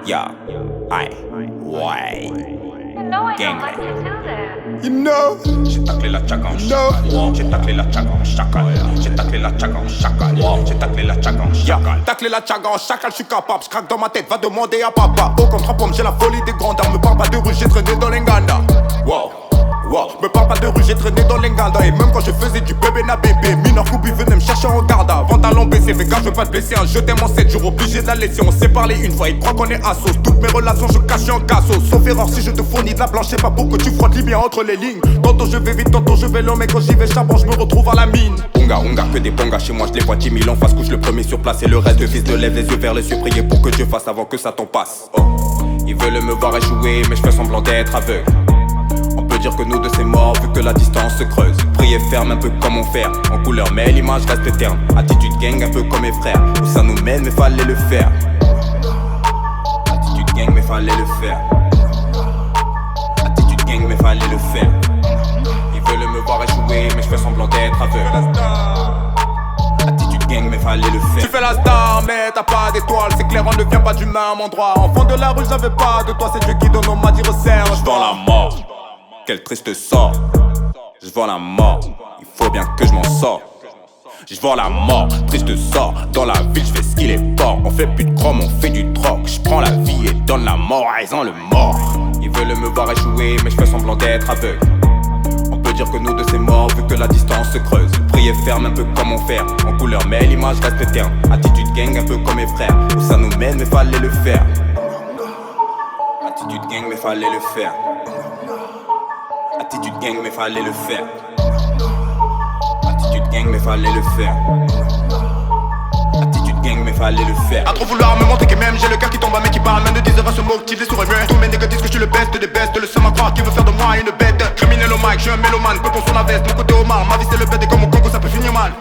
Yeah, aïe, ouais. No, I Gang don't like to do that. You know, j'ai taclé la tchaga en No. chacal. J'ai taclé la tchaga en chacal. J'ai taclé la tchaga en chacal. J'ai taclé la tchaga en chacal. tacler la tchaga en chacal, j'suis capable. J'craque dans ma tête, va demander à papa. Au contre pomme, j'ai la folie des grandeurs. Me parle pas de rue, j'ai traîné dans l'Enganda. Wow. Wow. Me parle pas de rue, j'ai traîné dans l'Enganda. Et même quand je faisais du bébé na bébé, mineur Koubi venait me chercher en garde. Pantalon baissé, fais gaffe, je veux pas te blesser. Un jeu t'aime en 7 jours, obligé de la laisser. On s'est parlé une fois, il croit qu'on est assos. Toutes mes relations, je cache en cassos. Sauf erreur, si je te fournis de la blanche, c'est pas pour que tu frottes les bien entre les lignes. Tantôt je vais vite, tantôt je vais long, mais quand j'y vais charbon, je me retrouve à la mine. Onga, que des pongas chez moi, je les vois 10 000 en face couche le premier sur place. Et le reste de fils de lève les yeux vers les cieux, prier pour que Dieu fasse avant que ça t'en passe. Oh. Ils veulent me voir échouer, mais je fais semblant d'être aveugle. On peut dire que nous deux c'est mort vu que la distance se creuse. Prier ferme un peu comme on fait en couleur mais l'image reste éterne. Attitude gang un peu comme mes frères. Où ça nous mène mais fallait le faire. Attitude gang mais fallait le faire. Attitude gang mais fallait le faire. Ils veulent me voir échouer mais je fais semblant d'être aveugle. Attitude gang mais fallait le faire. Tu fais la star mais t'as pas d'étoile. C'est clair, on ne vient pas du même endroit. Enfant de la rue, j'avais pas de toi. C'est Dieu qui donne, on m'a dit resserre. Je vends la mort. Quel triste sort. Je vends la mort, il faut bien que je m'en sors. Je vends la mort, triste sort. Dans la ville, je fais ce qu'il est fort. On fait plus de chrome, on fait du troc. Je prends la vie et donne la mort à Aisan le mort. Ils veulent me voir échouer, mais je fais semblant d'être aveugle. On peut dire que nous deux c'est mort vu que la distance se creuse. Prier ferme un peu comme on fait en couleur mais l'image reste éterne. Attitude gang un peu comme mes frères. Où ça nous mène mais fallait le faire. Attitude gang mais fallait le faire. Attitude gang mais fallait le faire. Attitude gang mais fallait le faire. Attitude gang mais fallait le faire. À trop vouloir me montrer que même j'ai le cœur qui tombe à mec qui parle. Même de 10 heures à ce mot qui les sourds muets. Tous mes nègres disent que je suis le best des bestes. Le seul à croire qui veut faire de moi une bête. Criminel au mic, je suis un mélomane. Peu pour son la veste, mon côté homard. Ma vie c'est le bête et comme mon congo ça peut finir mal.